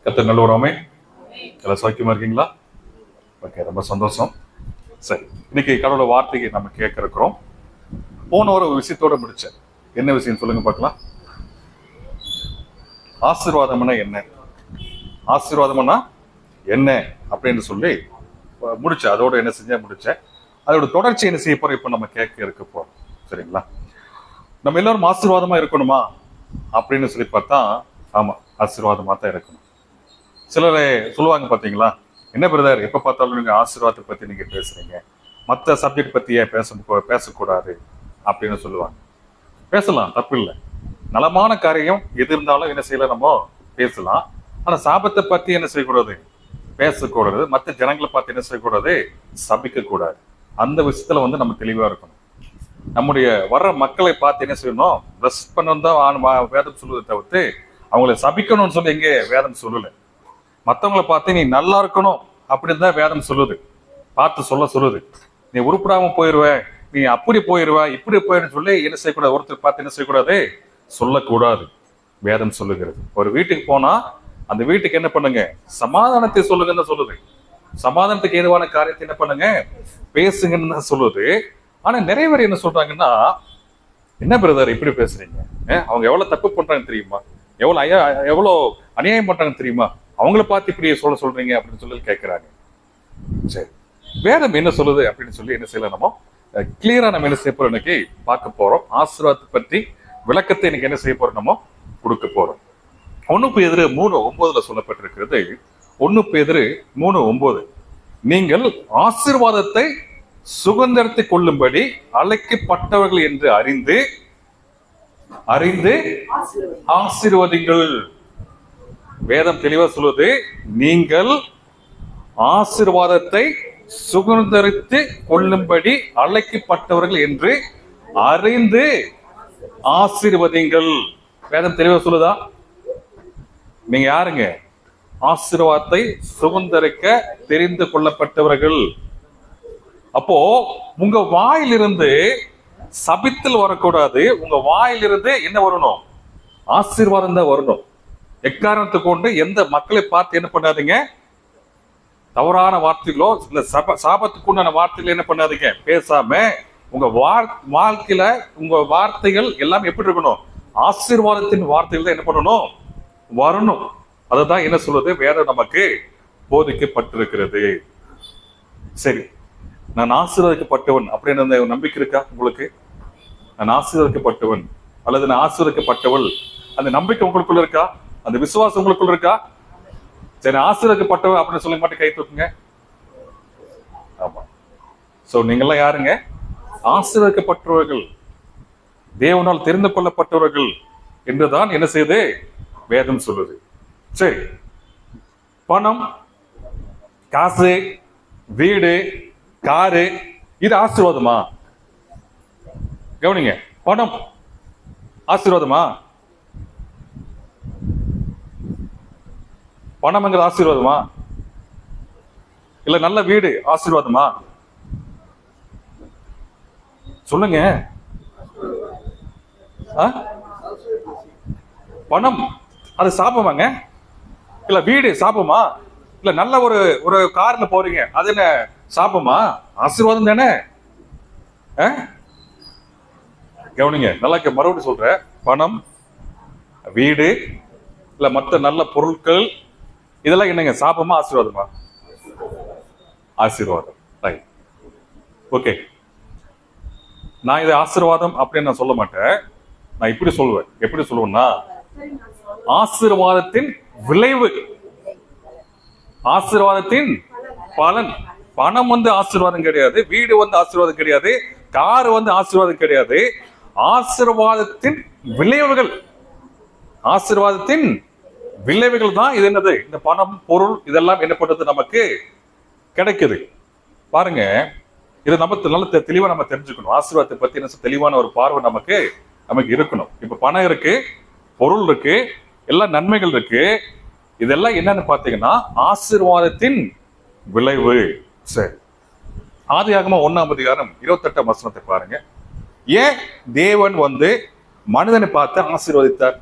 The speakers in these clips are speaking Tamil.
கர்த்தர் நல்லவராமே. எல்லாம் சௌக்கியமா இருக்கீங்களா? ஓகே, ரொம்ப சந்தோஷம். சரி, இன்னைக்கு கடவுளோட வார்த்தைக்கு நம்ம கேட்க இருக்கிறோம். போன ஒரு விஷயத்தோட முடிச்சேன். என்ன விஷயம் சொல்லுங்க பார்க்கலாம். ஆசீர்வாதம்னா என்ன, ஆசீர்வாதம்னா என்ன அப்படின்னு சொல்லி முடிச்சேன். அதோட என்ன செஞ்சேன், முடிச்சேன். அதோட தொடர்ச்சி என்ன செய்ய போறோம் இப்ப நம்ம கேட்க இருக்க போறோம். சரிங்களா? நம்ம எல்லாரும் ஆசீர்வாதமா இருக்கணுமா அப்படின்னு சொல்லி பார்த்தா, ஆமா, ஆசீர்வாதமா தான் இருக்கணும். சிலரை சொல்லுவாங்க பாத்தீங்களா, என்ன பிரதர் எப்ப பார்த்தாலும் நீங்க ஆசீர்வாதத்தை பத்தி நீங்க பேசுறீங்க, மற்ற சப்ஜெக்ட் பத்தி ஏன் பேசக்கூடாது அப்படின்னு சொல்லுவாங்க. பேசலாம், தப்பு இல்லை. நலமான காரியம் எது இருந்தாலும் என்ன செய்யலாம், நம்ம பேசலாம். ஆனா சாபத்தை பத்தி என்ன செய்யக்கூடாது, பேசக்கூடாது. மற்ற ஜனங்களை பார்த்து என்ன செய்யக்கூடாது, சபிக்க கூடாது. அந்த விஷயத்துல நம்ம தெளிவா இருக்கணும். நம்முடைய வர்ற மக்களை பார்த்து என்ன செய்யணும், பிளஸ் பண்ணணும் தான் வேதம் சொல்லுவதை தவிர்த்து அவங்களை சபிக்கணும்னு சொல்லி எங்கே வேதம் சொல்லல. மற்றவங்களை பார்த்து நீ நல்லா இருக்கணும் அப்படின்னு தான் வேதம் சொல்லுது, பார்த்து சொல்லுது. நீ உருப்படாம போயிடுவ, நீ அப்படி போயிடுவ, இப்படி போயிடுன்னு சொல்லி என்ன செய்யக்கூடாது, ஒருத்தர் பார்த்து என்ன செய்யக்கூடாது, சொல்லக்கூடாது. வேதம் சொல்லுகிறது. ஒரு வீட்டுக்கு போனா அந்த வீட்டுக்கு என்ன பண்ணுங்க, சமாதானத்தை சொல்லுங்கன்னு தான் சொல்லுது. சமாதானத்துக்கு ஏதுவான காரியத்தை என்ன பண்ணுங்க, பேசுங்கன்னு தான் சொல்லுது. ஆனா நிறைய பேர் என்ன சொல்றாங்கன்னா, என்ன பிரதர் இப்படி பேசுறீங்க, அவங்க எவ்வளவு தப்பு பண்றாங்க தெரியுமா, எவ்வளவு அநியாயம் பண்றாங்க தெரியுமா, அவங்கள பார்த்து இப்படி சொல்றீங்க அப்படின்னு சொல்லி கேட்கிறாங்க. சரி, வேதம் என்ன சொல்லுது அப்படின்னு சொல்லி என்ன செய்யலாம், நம்ம கிளியரா நம்ம என்ன செய்ய போறோம், இன்னைக்கு பார்க்க போறோம். ஆசீர்வாதத்தை பற்றி விளக்கத்தை இன்னைக்கு என்ன செய்ய போறோம், நம்ம கொடுக்க போறோம். 1 பேதுரு 3:9 சொல்லப்பட்டிருக்கிறது. 1 பேதுரு 3:9, நீங்கள் ஆசீர்வாதத்தை சுதந்தரித்துக் கொள்ளும்படி அழைக்கப்பட்டவர்கள் என்று அறிந்து ஆசீர்வதிங்கள். வேதம் தெளிவா சொல்லுது, நீங்கள் ஆசீர்வாதத்தை சுதந்தரித்து கொள்ளும்படி அழைக்கப்பட்டவர்கள் என்று அறிந்து ஆசீர்வதிங்கள். வேதம் தெளிவா சொல்லுதா? நீங்க யாருங்க? ஆசீர்வாதத்தை சுதந்தரிக்க தெரிந்து கொள்ளப்பட்டவர்கள். அப்போ உங்க வாயிலிருந்து சபித்தல் வரக்கூடாது. உங்க வாயிலிருந்து என்ன வரணும், ஆசீர்வாதம் தான் வரணும். எக்காரணத்தை கொண்டு எந்த மக்களை பார்த்து என்ன பண்ணாதீங்க, தவறான வார்த்தைகளோ இல்ல சாபத்துக்கு உண்டான வார்த்தைகளோ என்ன பண்ணாதீங்க, பேசாம உங்க வாழ்க்கையில உங்க வார்த்தைகள் எல்லாம் எப்படி இருக்கணும், ஆசீர்வாதத்தின் வார்த்தைகள் தான் என்ன பண்ணணும், வரணும். அதுதான் என்ன சொல்றது, வேதம் நமக்கு போதிக்கப்பட்டிருக்கிறது. சரி, நான் ஆசீர்வதிக்கப்பட்டவன் அப்படின்னு நம்பிக்கை இருக்கா உங்களுக்கு? நான் ஆசீர்வதிக்கப்பட்டவன் அல்லது நான் ஆசீர்வதிக்கப்பட்டவள், அந்த நம்பிக்கை உங்களுக்குள்ள இருக்கா, அந்த விசுவாசம் உங்களுக்குள்ள இருக்கா? சரி, ஆசீர்வதிக்கப்பட்டவன் அப்படின்னு சொல்ல மாட்டேன், கை தூக்குங்க. ஆமா, சோ நீங்கெல்லாம் யாருங்க? ஆசீர்வதிக்கப்பட்டவர்கள், தேவனால் தெரிந்து கொள்ளப்பட்டவர்கள் என்றுதான் என்ன செய்யுது, வேதம் சொல்லுது. சரி, பணம், காசு, வீடு, காரு, இது ஆசீர்வாதமா? கவனிங்க, பணம் ஆசீர்வாதமா? பணம்ங்கிறது ஆசீர்வாதமா? இல்ல நல்ல வீடு ஆசீர்வாதமா? சொல்லுங்க. பணம் அது சாபமாங்க? இல்ல வீடு சாபமா? இல்ல நல்ல ஒரு கார்ல போறீங்க, அது என்ன சாபமா? ஆசீர்வாதம் தானே. கவனிங்க, நல்லா மறுபடியும் சொல்றேன். பணம், வீடு, இல்ல மற்ற நல்ல பொருட்கள், இதெல்லாம் என்னங்க, சாபமா ஆசீர்வாதமா? ஆசீர்வாதம். Right, okay. நான் இது ஆசீர்வாதம் அப்படின்னு நான் சொல்ல மாட்டேன். நான் இப்படி சொல்லுவேன். எப்படி சொல்லுவேன்னா, ஆசீர்வாதத்தின் விளைவு, ஆசீர்வாதத்தின் பலன். பணம் ஆசீர்வாதம் கிடையாது, வீடு ஆசீர்வாதம் கிடையாது, கார் ஆசீர்வாதம் கிடையாது. ஆசீர்வாதத்தின் விளைவுகள், ஆசீர்வாதத்தின் விளைவுகள் தான் இது. என்னது, இந்த பணம், பொருள், இதெல்லாம் என்ன பண்றது, நமக்கு கிடைக்குது. பாருங்க, இது நமக்கு நல்ல தெளிவா நம்ம தெரிஞ்சுக்கணும். ஆசீர்வாதத்தை பத்தி என்ன தெளிவான ஒரு பார்வை நமக்கு இருக்கணும். இப்ப பணம் இருக்கு, பொருள் இருக்கு, எல்லாம் நன்மைகள் இருக்கு. இதெல்லாம் என்னன்னு பாத்தீங்கன்னா ஆசீர்வாதத்தின் விளைவு. சரி, ஆதியாகமம் 1ஆம் அதிகாரம் 28ஆம் வசனத்தை பாருங்க. ஏன் தேவன் மனிதனை பார்த்து ஆசீர்வதித்தார்?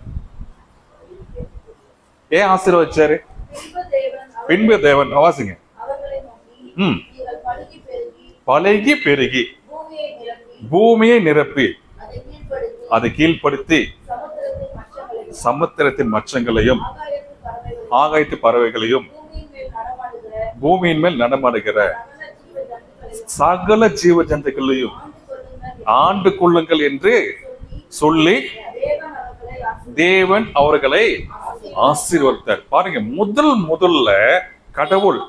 ஏன் ஆசீர்வதிச்சாரு? பின்பு தேவன் வாசிங்க. பழகி பெருகி பூமியை நிரப்பி அதை கீழ்ப்படுத்தி சமுத்திரத்தின் மச்சங்களையும் ஆகாயத்து பறவைகளையும் பூமியின் மேல் நடமாடுகிற சகல ஜீவ ஜந்துக்களையும் ஆண்டு கொள்ளுங்கள் என்று சொல்லி தேவன் அவர்களை ஆசீர்வதித்தார். பாருங்க, முதல்ல கடவுள்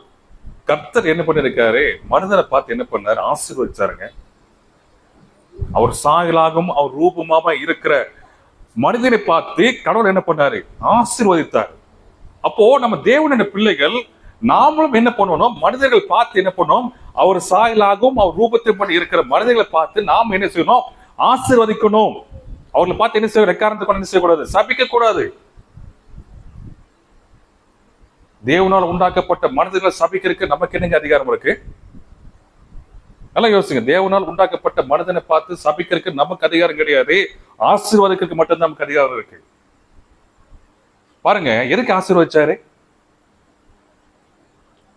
கர்த்தர் என்ன பண்ணிருக்காரு, மனிதனை பார்த்து என்ன பண்ணாரு, ஆசீர்வதிச்சாருங்க. அவர் சாயலாகவும் அவர் ரூபமாக இருக்கிற மனிதனை பார்த்து கடவுள் என்ன பண்ணாரு, ஆசீர்வதித்தார். அப்போ நம்ம தேவனுடைய பிள்ளைகள் நாமளும் என்ன பண்ணணும், மனிதர்கள் பார்த்து என்ன பண்ணணும், அவர் சாயலாகவும் அவர் ரூபத்தை இருக்கிற மனிதர்களை பார்த்து நாம் என்ன செய்யணும், ஆசீர்வதிக்கணும். அவர்களை பார்த்து என்ன செய்ய, ரெக்காரத்துக்கு என்ன செய்யக்கூடாது, சபிக்க கூடாது. தேவனால் உண்டாக்கப்பட்ட மனிதர்களை சபிக்கிறதுக்கு நமக்கு என்னங்க அதிகாரம் இருக்கு? நல்லா யோசிங்க. தேவனால் உண்டாக்கப்பட்ட மனிதனை பார்த்து சபிக்கிறதுக்கு நமக்கு அதிகாரம் கிடையாது, ஆசீர்வாதிக்கிறதுக்கு மட்டும்தான் நமக்கு அதிகாரம் இருக்கு. பாருங்க, எதுக்கு ஆசீர்வதிச்சாரு?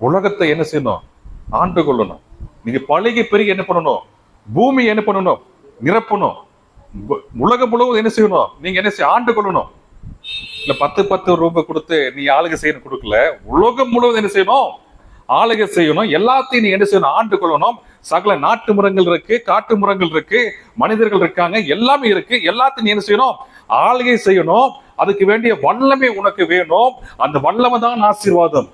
உலகத்தை என்ன செய்யணும், ஆண்டு கொள்ளணும். நீங்க பழகி பெருகி என்ன பண்ணணும், பூமி என்ன பண்ணணும், நிரப்பணும். உலகம் முழுவதும் என்ன செய்யணும், நீங்க என்ன செய்ய, ஆண்டு கொள்ளணும். இல்ல 10 ரூபாய் கொடுத்து நீ ஆளுகை செய்யணும் கொடுக்கல, உலகம் முழுவதும் என்ன செய்யணும், ஆளுகை செய்யணும். எல்லாத்தையும் நீ என்ன செய்யணும், ஆண்டு கொள்ளணும். சகல நாட்டு மரங்கள் இருக்கு, காட்டு மரங்கள் இருக்கு, மனிதர்கள் இருக்காங்க, எல்லாமே இருக்கு. எல்லாத்தையும் நீ என்ன செய்யணும், ஆளுகை செய்யணும். அதுக்கு வேண்டிய வல்லமை உனக்கு வேணும். அந்த வல்லமை தான் ஆசீர்வாதம்.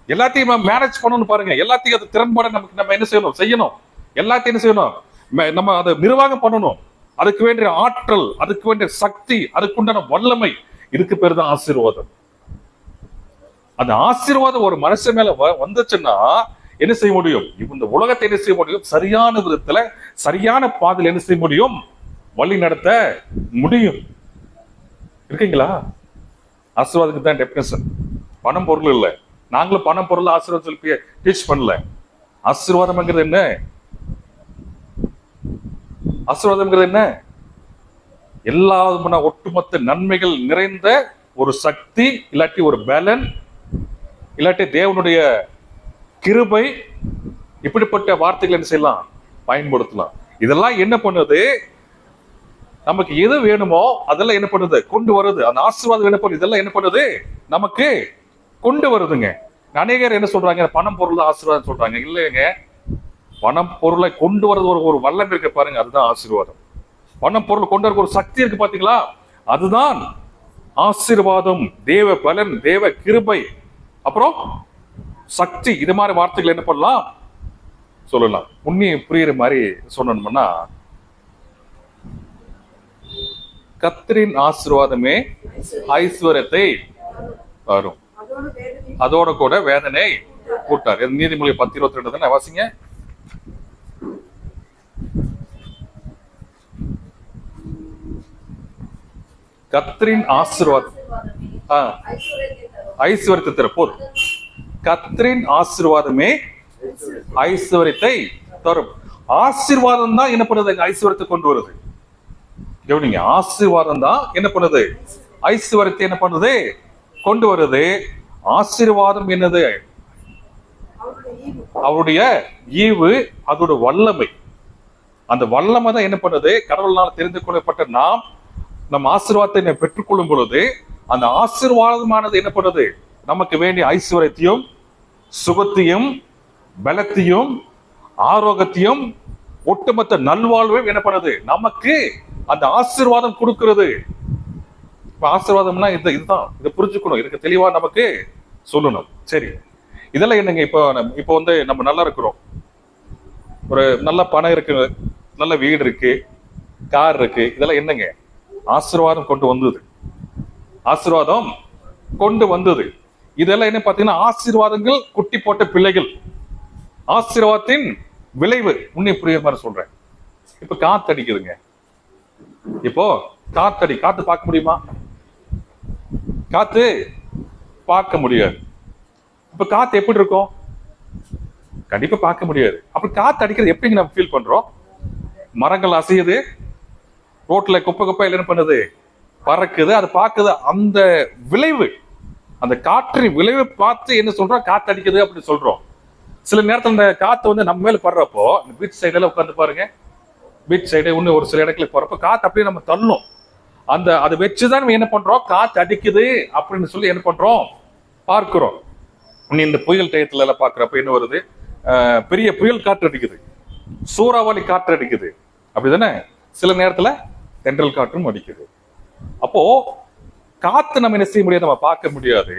எல்லாத்தையும் மேனேஜ் பண்ணணும். பாருங்க, எல்லாத்தையும் அது திறன்பட நமக்கு நம்ம என்ன செய்யணும், செய்யணும். எல்லாத்தையும் என்ன செய்யணும், நம்ம அதை நிர்வாகம் பண்ணணும். அதுக்கு வேண்டிய ஆற்றல், அதுக்கு வேண்டிய சக்தி, அதுக்குண்டான வல்லமை, இதுக்கு பேர் தான் ஆசீர்வாதம். அந்த ஆசீர்வாதம் ஒரு மனுஷன் மேல வந்துச்சுன்னா என்ன செய்ய முடியும், இந்த உலகத்தை என்ன செய்ய முடியும், சரியான விதத்துல சரியான பாதையில் என்ன செய்ய முடியும், வழி நடத்த முடியும். இருக்கீங்களா? ஆசீர்வாதத்துக்கு தான் டெபினிஷன். பணம் பொருள் இல்லை. நாங்களும் பணம் பொருள் ஆசீர்வாதம் சொல்லி டீச் பண்ணல. ஆசீர்வாதம்ங்கிறது என்ன? ஆசீர்வாதம்ங்கிறது என்ன? எல்லா ஒட்டுமொத்த நன்மைகள் நிறைந்த ஒரு சக்தி, இல்லாட்டி ஒரு பேலன், இல்லாட்டி தேவனுடைய கிருபை, இப்படிப்பட்ட வார்த்தைகள் என்ன செய்யலாம், பயன்படுத்தலாம். இதெல்லாம் என்ன பண்ணுது, நமக்கு எது வேணுமோ அதெல்லாம் என்ன பண்ணுது, கொண்டு வருது. அந்த ஆசீர்வாதம் என்ன பண்ணுது, இதெல்லாம் என்ன பண்ணுது, நமக்கு கொண்டு வருதுங்க. அநேகர் என்ன சொல்றாங்க, பணம் பொருள் ஆசீர்வாதம் சொல்றாங்க. இல்லைங்க, பணம் பொருளை கொண்டு வரது ஒரு வல்லமை இருக்கு பாருங்க, அதுதான் ஆசீர்வாதம். பணம் பொருள் கொண்டு வர ஒரு சக்தி இருக்கு பாத்தீங்களா, அதுதான் ஆசீர்வாதம். தேவ பலன், தேவ கிருபை, அப்புறம் சக்தி, இது மாதிரி வார்த்தைகள் என்ன பண்ணலாம், சொல்லலாம். உண்மையை புரியுற மாதிரி சொன்னோம்னா, கர்த்தரின் ஆசீர்வாதமே ஐஸ்வர்யத்தை வரும், அதோட கூட வேதனை கூட்டார். நீதிமொழி 10:22 தானே, வாசிங்க. கர்த்தரின் ஆசீர்வாதம் ஐஸ்வர்யத்தை தரும். போதும். கர்த்தரின் ஆசீர்வாதமே ஐஸ்வர்யத்தை தரும். ஆசீர்வாதம் தான் என்ன பண்ணுது, ஐஸ்வர்யத்தை கொண்டு வருது. கவனிங்க, ஆசீர்வாதம் தான் என்ன பண்ணுது, ஐஸ்வர்யத்தை என்ன பண்ணுது, கொண்டு வருது. ஆசீர்வாதம் என்னது, அவருடைய ஈவு, அதோட வல்லமை. அந்த வல்லமை தான் என்ன பண்ணுது, கடவுளால் தெரிந்து கொள்ளப்பட்ட நாம் நம் ஆசீர்வாதத்தை பெற்றுக்கொள்ளும் பொழுது அந்த ஆசீர்வாதமானது என்ன பண்ணுது, நமக்கு வேண்டிய ஐஸ்வர்யத்தையும் சுகத்தையும் பலத்தையும் ஆரோக்கியத்தையும் ஒட்டுமொத்த நல்வாழ்வையும் என்ன பண்ணுது, நமக்கு அந்த ஆசீர்வாதம் கொடுக்கிறது. ஆசீர்வாதம்னா இதுதான், இதை புரிஞ்சுக்கணும், இதுக்கு தெளிவா நமக்கு சொல்லணும். சரி, இதெல்லாம் என்னங்க, இப்போ நம்ம நல்லா இருக்கிறோம், ஒரு நல்ல பணம் இருக்கு, நல்ல வீடு இருக்கு, கார் இருக்கு, இதெல்லாம் என்னங்க, ஆசீர்வாதம் கொண்டு வந்தது. ஆசீர்வாதம் கொண்டு வந்தது. இதெல்லாம் என்ன பாத்தீங்கன்னா, ஆசீர்வாதங்கள் குட்டி போட்ட பிள்ளைகள், ஆசீர்வாதத்தின் விளைவு. உன்னை புரிய மாதிரி சொல்றேன். இப்ப காத்து அடிக்குதுங்க, இப்போ காத்து பார்க்க முடியுமா? காத்து பார்க்க முடியாது. இப்ப காத்து எப்படி இருக்கும், கண்டிப்பா பார்க்க முடியாது. அப்ப காத்து அடிக்கிறது எப்படி நம்ம ஃபீல் பண்றோம்? மரங்கள் அசையுது, ரோட்ல குப்பை என்ன பண்ணுது, பறக்குது, அது பார்க்குது. அந்த விளைவு அந்த காற்றின் விளைவை பார்த்து என்ன சொல்றோம், காத்து அடிக்குது அப்படின்னு சொல்றோம். சில நேரத்தில் இந்த காத்து வந்து நம்ம மேல படுறப்போ, பீச் சைடுல உட்காந்து பாருங்க, பீச் சைடு இன்னும் ஒரு சில இடத்துல போறப்போ காத்து அப்படியே நம்ம தள்ளும். அந்த அதை வச்சுதான் நம்ம என்ன பண்றோம், காத்து அடிக்குது அப்படின்னு சொல்லி என்ன பண்றோம், பார்க்கிறோம். இந்த புயல் டயத்துல எல்லாம் பாக்குறப்ப என்ன வருது, பெரிய புயல் காற்று அடிக்குது, சூறாவளி காற்று அடிக்குது, அப்படிதானே? சில நேரத்துல தென்றல் காற்றும் அடிக்குது. அப்போ காத்து நம்ம என்ன செய்ய முடியாது, நம்ம பார்க்க முடியாது.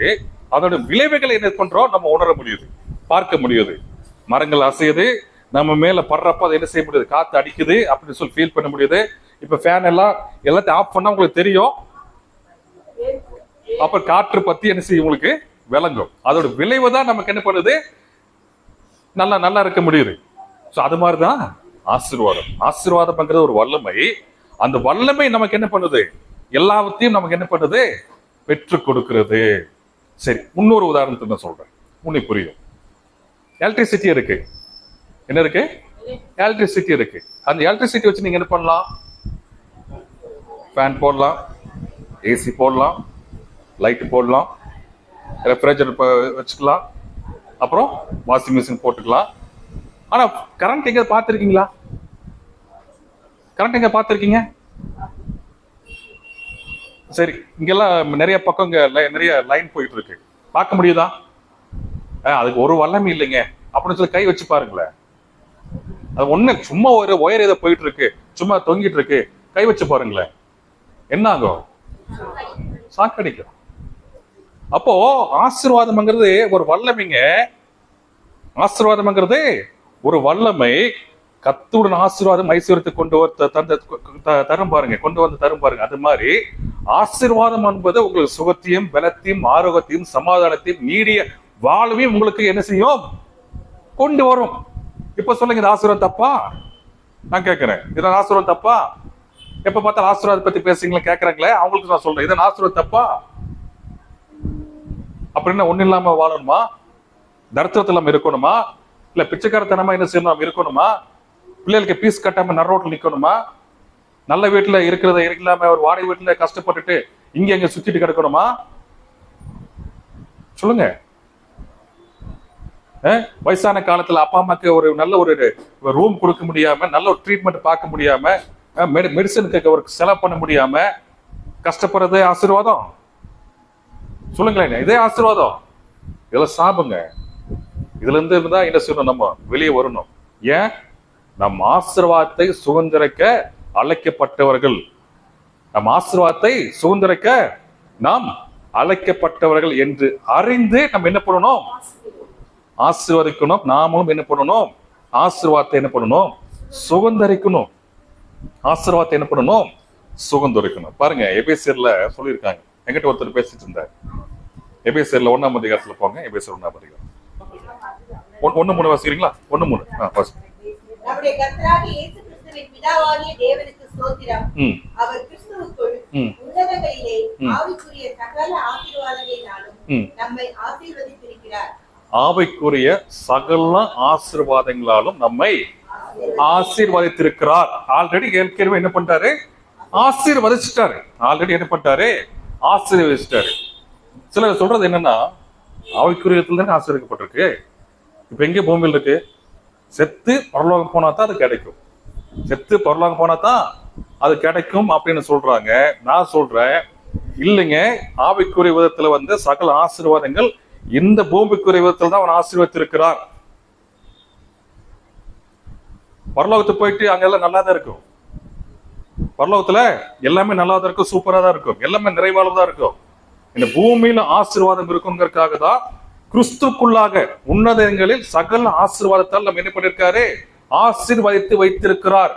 அதோட விளைவுகளை என்ன பண்றோம், நம்ம உணர முடியுது, பார்க்க முடியுது. மரங்கள் அசையுது, நம்ம மேல படுறப்ப அதை என்ன செய்ய முடியுது, காத்து அடிக்குது அப்படின்னு சொல்லி ஃபீல் பண்ண முடியுது. இப்ப ஃபேன் எல்லாத்தையும் ஆஃப் பண்ணா உங்களுக்கு தெரியும், அப்ப காற்று பத்தி என்ன செய்யும் உங்களுக்கு விளங்கும். அதோட விளைவு தான் நமக்கு என்ன பண்ணுது, நல்லா நல்லா இருக்க முடியுது. அது மாதிரிதான் ஆசீர்வாதம். ஆசீர்வாதம்ங்கிறது ஒரு வல்லமை. அந்த வல்லமை நமக்கு என்ன பண்ணுது, எல்லாவற்றையும் நமக்கு என்ன பண்ணுது, பெற்றுக் கொடுக்கிறது. சரி, இன்னொரு உதாரணத்தை நான் சொல்றேன், உனக்கு புரியும். எலக்ட்ரிசிட்டி இருக்கு, என்ன இருக்கு, எலக்ட்ரிசிட்டி இருக்கு. அந்த எலக்ட்ரிசிட்டி வச்சு நீங்க என்ன பண்ணலாம், ஃபேன் போடலாம், ஏசி போடலாம், லைட் போடலாம், ரெஃப்ரிஜரேட்டர் வச்சுக்கலாம், அப்புறம் வாஷிங் மிஷின் போட்டுக்கலாம். ஆனா கரண்ட் எங்க பார்த்திருக்கீங்களா, கரண்ட் எங்க பார்த்திருக்கீங்க? சரி, இங்கெல்லாம் நிறைய பக்கம் நிறைய லைன் போயிட்டு இருக்கு, பார்க்க முடியுதா? அதுக்கு ஒரு வல்லமை இல்லைங்க அப்படின்னு சொல்லி கை வச்சு பாருங்களேன். அது ஒண்ணு, சும்மா ஒரு ஒயர் ஏதோ போயிட்டு இருக்கு, சும்மா தொங்கிட்டு இருக்கு, கை வச்சு பாருங்களேன், என்ன ஆகும், சாக்கடிக்கும். அப்போ ஆசீர்வாதம்ங்கிறது ஒரு வல்லமைங்க. ஆசீர்வாதம்ங்கிறது ஒரு வல்லமை. கர்த்தருடைய ஆசீர்வாதம் ஐஸ்வர்யத்தை தரும் பாருங்க, கொண்டு வந்து தரும் பாருங்க. அது மாதிரி ஆசீர்வாதம் என்பது உங்களுக்கு சுகத்தையும் பலத்தையும் ஆரோக்கியத்தையும் சமாதானத்தையும் நீடிய வாழ்வையும் உங்களுக்கு என்ன செய்யும், கொண்டு வரும். இப்ப சொல்லுங்க, இது ஆசீர்வாதம் தப்பா? நான் கேட்கிறேன், இதன் ஆசீர்வாதம் தப்பா? எப்ப பார்த்தா ஆசீர்வாதம் பத்தி பேசுறீங்களா கேட்கறாங்களே, அவங்களுக்கு நான் சொல்றேன், இதன் ஆசீர்வாதம் தப்பா? அப்படின்னா ஒண்ணு இல்லாம வாழணுமா, தரித்திரத்துல நம்ம இருக்கணுமா, இல்ல பிச்சைக்காரத்தனமா என்ன செய்யணும் இருக்கணுமா, பிள்ளைகளுக்கு பீஸ் கட்டாம நரோட்டில் நிக்கணுமா, நல்ல வீட்டுல இருக்கிறத இல்லாம ஒரு வாடகை வீட்டுல கஷ்டப்பட்டுட்டு இங்க எங்க சுத்திட்டு கிடக்கணுமா? சொல்லுங்க. வயசான காலத்துல அப்பா அம்மாக்கு ஒரு நல்ல ஒரு ரூம் கொடுக்க முடியாம, நல்ல ஒரு ட்ரீட்மெண்ட் பார்க்க முடியாம, மெடிசனுக்கு ஒரு செலவு பண்ண முடியாம கஷ்டப்படுறது ஆசீர்வாதம்? சொல்லுங்களேன், இதே ஆசீர்வாதம்? இதெல்லாம் சாபங்க. இதுல இருந்து இருந்தா என்ன செய்யணும், நம்ம வெளியே வரணும். ஏன்? நம் ஆசீர்வாதத்தை சுதந்திரிக்க அழைக்கப்பட்டவர்கள், நம் ஆசீர்வாதத்தை சுதந்திரிக்க நாம் அழைக்கப்பட்டவர்கள் என்று அறிந்து நம்ம என்ன பண்ணணும், ஆசீர்வதிக்கணும். நாமளும் என்ன பண்ணணும், ஆசீர்வாதத்தை என்ன பண்ணணும், சுதந்திரிக்கணும். ஆசீர்வாதத்தை என்ன பண்ணணும், சுதந்திரிக்கணும். பாருங்க, எபேசியர்ல சொல்லியிருக்காங்க. என்கிட்ட ஒருத்தர் பேசிட்டு இருந்தார். எபேசியர்ல 1ஆம் அதிகாரத்துல போங்க. எபேசியர் 1ஆம் அதிகாரம் 1:3 வாசிக்கிறீங்களா? 1:3. நம்முடைய கர்த்தராகிய இயேசு கிறிஸ்துவின் பிதாவாகிய தேவனுக்கு ஸ்தோத்திரம். அவர் கிறிஸ்துவுக்குள் உன்னதங்களிலே ஆவிக்குரிய சகல ஆசீர்வாதங்களினாலும் நம்மை ஆசீர்வதித்திருக்கிறார். ஆவிக்குரிய சகல ஆசீர்வாதங்களாலும் நம்மை ஆசீர்வதித்திருக்கிறார். ஆல்ரெடி ஏற்கனவே என்ன பண்ணிட்டாரு, ஆசீர்வதிச்சிட்டாரு. ஆல்ரெடி என்ன பண்ணிட்டாரு, ஆசீர்வதிச்சிட்டாரு. சிலர் சொல்றது என்னன்னா, ஆவிக்குரியத்துல தானே ஆசீர்வதிக்கப்பட்டிருக்கு. இப்ப எங்க பூமியில் இருக்கு, செத்து பரலோகம் போனா தான் அது கிடைக்கும், செத்து பரலோகம் போனா தான் அது கிடைக்கும் அப்படின்னு சொல்றாங்க. நான் சொல்றேன், இல்லைங்க, ஆவிக்குரிய விதத்துல வந்து சகல ஆசீர்வாதங்கள் இந்த பூமிக்குரிய விதத்துல தான் அவன் ஆசீர்வதித்திருக்கிறார். பரலோகத்துக்கு போயிட்டு அங்க எல்லாம் நல்லா தான் இருக்கும், பரலோகத்துல எல்லாமே நல்லா தான் இருக்கும், சூப்பரா தான் இருக்கும், எல்லாமே நிறைவானதா இருக்கும். இந்த பூமியில ஆசீர்வாதம் இருக்குங்கிறதுக்காக தான் கிறிஸ்துக்குள்ளாக உன்னதங்களில் சகல ஆசீர்வாதத்தால் நம்ம என்ன பண்ணிருக்காரு, ஆசீர்வதித்து வைத்திருக்கிறார்.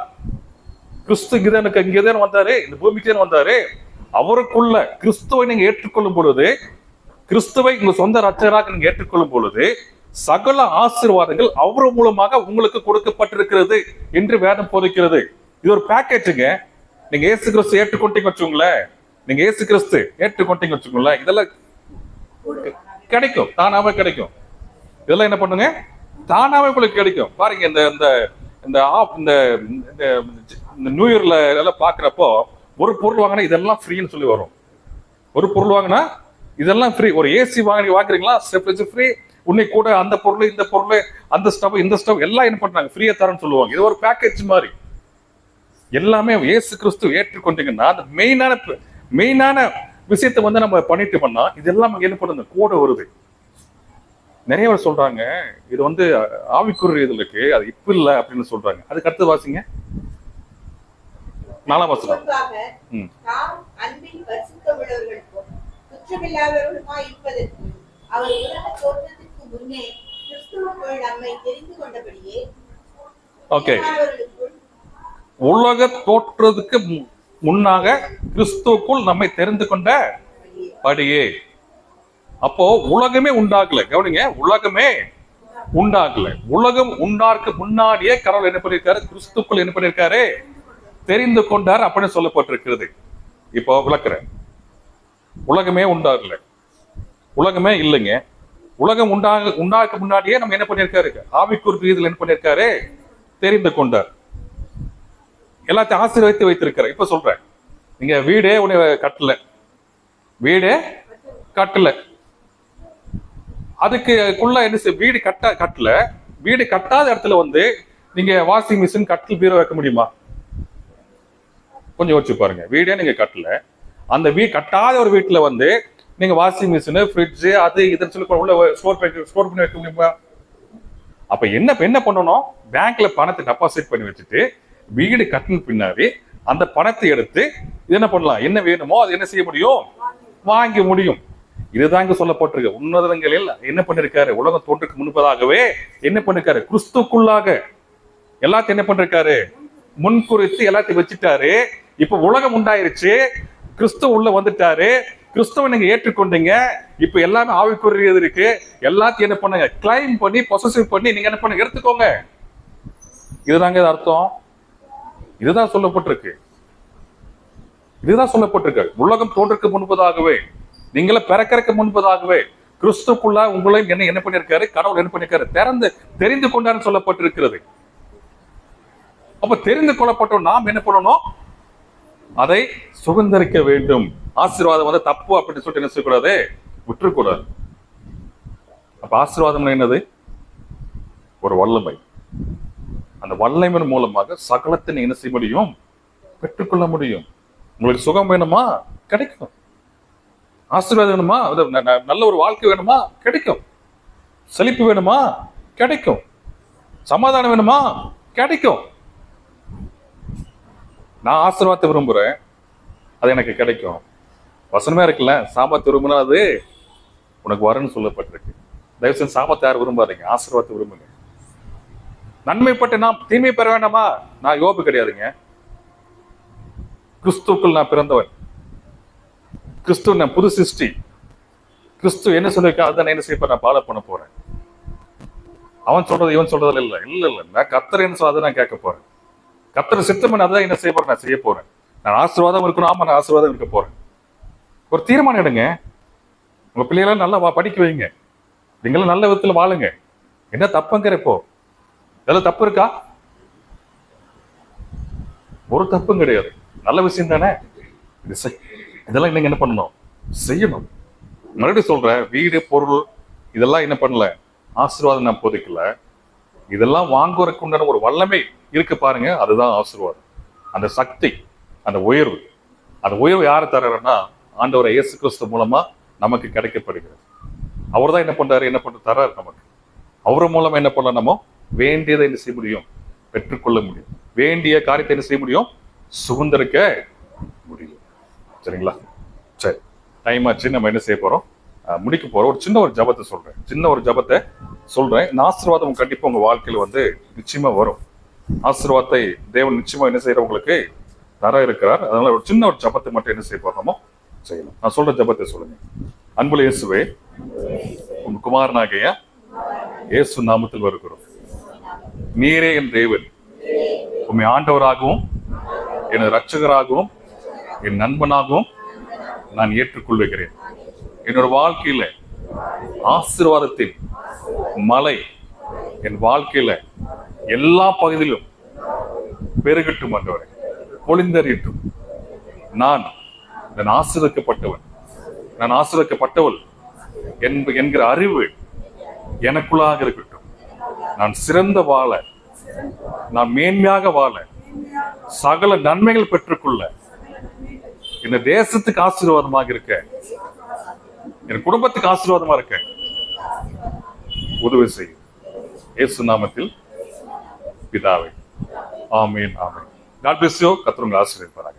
கிறிஸ்து இங்கதான் வந்தாரு, இந்த பூமிக்கு தான் வந்தாரு. அவருக்குள்ள கிறிஸ்துவை நீங்க ஏற்றுக்கொள்ளும் பொழுது, கிறிஸ்துவை உங்க சொந்த ரட்சகராக நீங்க ஏற்றுக்கொள்ளும் பொழுது சகல ஆசீர்வாதங்கள் அவர் மூலமாக உங்களுக்கு கொடுக்கப்பட்டிருக்கிறது என்று வேதம் போதிக்கிறது. இது ஒரு பேக்கேஜுங்க. நீங்க இயேசு கிறிஸ்து ஏற்றுக்கொண்டீங்க வச்சுங்களேன், நீங்க இயேசு கிறிஸ்து ஏற்றுக்கொண்டீங்க வச்சுக்கோங்களேன், இதெல்லாம் கிடைக்கும், தானாவே கிடைக்கும். இதெல்லாம் என்ன பண்ணுங்க, தானாவே உங்களுக்கு கிடைக்கும். பாருங்க, இந்த நியூ இயர்ல எல்லாம் பாக்குறப்போ ஒரு பொருள் வாங்கினா இதெல்லாம் ஃப்ரீன்னு சொல்லி வரும். ஒரு பொருள் வாங்கினா இதெல்லாம் ஃப்ரீ. ஒரு ஏசி வாங்குறீங்களா, ஃப்ரீ. உன்னை கூட அந்த பொருள், இந்த பொருள், அந்த ஸ்டவ், இந்த ஸ்டவ் எல்லாம் என்ன பண்றாங்க, ஃப்ரீயா தரேன்னு சொல்லுவாங்க. இது ஒரு பேக்கேஜ் மாதிரி. எல்லாமே இயேசு கிறிஸ்து ஏற்றுக்கொண்டீங்கன்னா அந்த மெயினான விஷயத்தை வந்து நம்ம பண்ணிட்டு பண்ணா இதெல்லாம் என்ன பண்ணுது, கூட வருது. நிறைய பேர் சொல்றாங்க இது வந்து ஆவிக்குரிய இதுல இருக்கு, அது இப்ப இல்ல அப்படின்னு சொல்றாங்க. அதுக்கு அடுத்து வாசிங்க 4ஆம் வசனம். அவர் உலக தோற்றத்திற்கு முன்னே கிறிஸ்துவுக்குள் நம்மை தெரிந்து கொண்டபடியே. ஓகே, உலக தோற்றத்துக்கு முன்னாக கிறிஸ்துவுக்குள் நம்மை தெரிந்து கொண்ட படியே. அப்போ உலகமே உண்டாகல, கவனிங்க, உலகமே உண்டாகல. உலகம் உண்டாக்கு முன்னாடியே கடவுள் என்ன பண்ணிருக்காரு, கிறிஸ்துக்குள் என்ன பண்ணிருக்காரு, தெரிந்து கொண்டார் அப்படின்னு சொல்லப்பட்டிருக்கிறது. இப்போ விளக்குறேன். உலகமே உண்டாகல, உலகமே இல்லைங்க. உலகம் உண்டாக்க முன்னாடியே நம்ம என்ன பண்ணிருக்காரு, ஆவிக்குரிய ரீதியில் என்ன பண்ணிருக்காரு, தெரிந்து கொண்டார். எல்லாத்தையும் ஆசீர்வதித்து வைத்திருக்காரு. இப்ப சொல்றேன், நீங்க வீடே உன்னை கட்டல, வீடே கட்டல, அதுக்குள்ள என்ன வீடு கட்டல, வீடு கட்டாத இடத்துல வந்து நீங்க வாஷிங் மிஷின், கட்டில், பீரோ வைக்க முடியுமா? கொஞ்சம் யோசிச்சு பாருங்க. வீடே நீங்க கட்டல, அந்த கட்டாத ஒரு வீட்டுல வந்து நீங்க வாஷிங் மிஷின், ஃப்ரிட்ஜ், அது இதுன்னு சொல்லி உள்ள ஸ்டோர் பண்ணி வைக்க முடியுமா? அப்ப என்ன பண்ணணும், பேங்க்ல பணத்தை டெபாசிட் பண்ணி வச்சுட்டு வீடு கட்டின பின்னாடி அந்த பணத்தை எடுத்து இது என்ன பண்ணலாம், என்ன வேணுமோ அது என்ன செய்ய முடியும், வாங்க முடியும். இதுதான் இங்க சொல்லப்பட்டிருக்கு. உன்னதங்களில் என்ன பண்ணிருக்காரு, உலகம் தோற்றுக்கு முன்பதாகவே என்ன பண்ணிருக்காரு, கிறிஸ்துக்குள்ளாக எல்லாத்தையும் என்ன பண்ணிருக்காரு, முன்குறித்து எல்லாத்தையும் வச்சுட்டாரு. இப்ப உலகம் உண்டாயிருச்சு, கிறிஸ்து உள்ள வந்துட்டாரு, கிறிஸ்துவ நீங்க ஏற்றுக்கொண்டீங்க. இப்ப எல்லாமே ஆவிக்குரியது இருக்கு. எல்லாத்தையும் என்ன பண்ணுங்க, கிளைம் பண்ணி பொசசிவ் பண்ணி நீங்க என்ன பண்ணுங்க, எடுத்துக்கோங்க. இதுதாங்க அர்த்தம். இதுதான் சொல்லப்பட்டிருக்கு. இதுதான் சொல்லப்பட்டிருக்கு. உலகம் தோன்றக்கு முன்பதாகவே, நீங்கள பிறக்கறக்கு முன்பதாகவே கிறிஸ்துக்குள்ள உங்களை என்ன பண்ணிருக்காரு, கடவுள் என்ன பண்ணிருக்காரு, தெரிந்து கொண்டாருன்னு சொல்லப்பட்டிருக்கிறது. அப்ப தெரிந்து கொள்ளப்பட்டோம், நாம் என்ன பண்ணணும், அதை சுதந்திரிக்க வேண்டும். ஆசீர்வாதம் வந்து தப்பு அப்படின்னு சொல்லிட்டு என்ன செய்யக்கூடாது, விட்டுறக்கூடாது. அப்ப ஆசீர்வாதம் என்னது, ஒரு வல்லமை. அந்த வல்லமையின் மூலமாக சகலத்தை என்ன செய்ய முடியும், பெற்றுக்கொள்ள முடியும். உங்களுக்கு சுகம் வேணுமா, கிடைக்கும். ஆசீர்வாதம் வேணுமா, நல்ல ஒரு வாழ்க்கை வேணுமா, கிடைக்கும். செழிப்பு வேணுமா, கிடைக்கும். சமாதானம் வேணுமா, கிடைக்கும். நான் ஆசீர்வாதத்தை விரும்புறேன், அது எனக்கு கிடைக்கும். வசனமே இருக்குல்ல, சாபத்தை விரும்பினா அது உனக்கு வரும்னு சொல்லப்பட்டிருக்கு. தயவு செஞ்சு சாபத்தை யாரும் விரும்பாதீங்க, ஆசீர்வாதத்தை விரும்புங்க. நன்மைப்பட்டு நாம் தீமை பெற வேண்டாமா? நான் யோபு கிடையாதுங்க. கிறிஸ்துக்குள் நான் பிறந்தவன், கிறிஸ்து நான் புது சிருஷ்டி. கிறிஸ்து என்ன சொல்லியிருக்கா அதுதான் என்ன செய்ய நான் ஃபாலோ பண்ண போறேன். அவன் சொல்றது இவன் சொல்றதுல இல்ல இல்ல இல்ல நான் கர்த்தர் என்ன சொல்றதை நான் கேட்க போறேன். கர்த்தர் சித்தம் அதான் என்ன செய்ய போறேன், நான் செய்ய போறேன். நான் ஆசீர்வாதம் இருக்கணும், ஆமா நான் ஆசீர்வாதம் இருக்க போறேன். ஒரு தீர்மானம் எடுங்க. உங்க பிள்ளைகளை நல்லா படிக்க வைங்க, நீங்களும் நல்ல விதத்துல வாழுங்க. என்ன தப்புங்கிற இப்போ இதெல்லாம் தப்பு இருக்கா? ஒரு தப்பும் கிடையாது, நல்ல விஷயம் தானே. இதெல்லாம் நீங்க என்ன பண்ணணும், செய்யணும். மறுபடியும் சொல்றேன், வீடு பொருள் இதெல்லாம் என்ன பண்ணல, ஆசீர்வாதம் நான் போதிக்கல. இதெல்லாம் வாங்குவதற்கு உண்டான ஒரு வல்லமை இருக்கு பாருங்க, அதுதான் ஆசீர்வாதம். அந்த சக்தி, அந்த உயர்வு, அந்த உயர்வு யாரு தர்றாருன்னா ஆண்டவரை இயேசு கிறிஸ்து மூலமா நமக்கு கிடைக்கப்படுகிறது. அவர் தான் என்ன பண்றாரு தர்றாரு நமக்கு. அவர் மூலமா என்ன பண்ணலாம், நம்ம வேண்டியதை என்ன செய்ய முடியும், பெற்றுக்கொள்ள முடியும். வேண்டிய காரியத்தை என்ன செய்ய முடியும், சுதந்திரிக்க முடியும். சரிங்களா? சரி, டைம் ஆச்சு. நம்ம என்ன செய்ய போறோம், முடிக்க போறோம். ஒரு சின்ன ஜபத்தை சொல்றேன். இந்த ஆசீர்வாதம் கண்டிப்பா உங்க வாழ்க்கையில வந்து நிச்சயமா வரும். ஆசீர்வாதத்தை தேவன் நிச்சயமா என்ன செய்யற உங்களுக்கு தர இருக்கிறார். அதனால ஒரு சின்ன ஜபத்தை மட்டும் என்ன செய்ய போறோமோ செய்யணும். நான் சொல்ற ஜபத்தை சொல்லுங்க. அன்புள்ள இயேசுவே, உங்க குமாரனாகிய இயேசு நாமத்தில் வருகிறோம். நீரே என் தேவன், உம்மை ஆண்டவராகவும் என் இரட்சகராகவும் என் நண்பனாகவும் நான் ஏற்றுக்கொள்கிறேன். என்னோட வாழ்க்கையில ஆசீர்வாதத்தின் மலை என் வாழ்க்கையில எல்லா பகுதியிலும் பெருகட்டும், ஆண்டவரே பொழிந்தறியட்டும். நான் ஆசீர்வதிக்கப்பட்டவன், நான் ஆசீர்வதிக்கப்பட்டவள் என்கிற அறிவு எனக்குள்ளாக இருக்கட்டும். நான் சிறந்த வாழ, நான் மேன்மையாக வாழ, சகல நன்மைகள் பெற்றுக்கொள்ள, இந்த தேசத்துக்கு ஆசீர்வாதமாக இருக்க, என் குடும்பத்துக்கு ஆசீர்வாதமா இருக்க உதவி செய்யும். இயேசு நாமத்தில் பிதாவே, ஆமேன், ஆமேன். God bless you. கர்த்தர் உங்களை ஆசீர்வதிப்பாராக.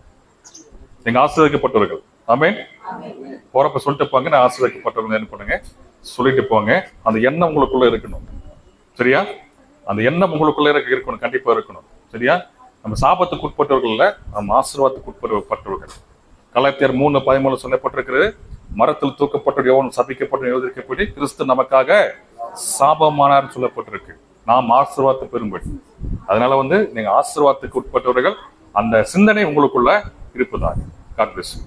நீங்க ஆசீர்வதிக்கப்பட்டவர்கள். ஆமேன். போறப்ப சொல்லிட்டு போங்க, நான் ஆசீர்வதிக்கப்பட்டவர்கள் என்ன பண்ணுங்க சொல்லிட்டு போங்க. அந்த எண்ணம் உங்களுக்குள்ள இருக்கணும். சரியா? அந்த எண்ணம் உங்களுக்குள்ள இருக்கணும், கண்டிப்பா இருக்கணும். சரியா? நம்ம சாபத்துக்கு உட்பட்டவர்கள் இல்ல, நம்ம ஆசீர்வாதத்துக்கு உட்பட்டவர்கள். கலாத்தியர் 3:13 சொல்லப்பட்டிருக்கிறது, மரத்தில் தூக்கப்பட்ட எவனும் சபிக்கப்பட்ட எழுதிக்கப்படி கிறிஸ்து நமக்காக சாபமானார் சொல்லப்பட்டிருக்கு. நாம் ஆசீர்வாதத்தை பெறும்படி. அதனால நீங்க ஆசீர்வாதத்துக்கு உட்பட்டவர்கள். அந்த சிந்தனை உங்களுக்குள்ள இருப்பதாக. God bless you.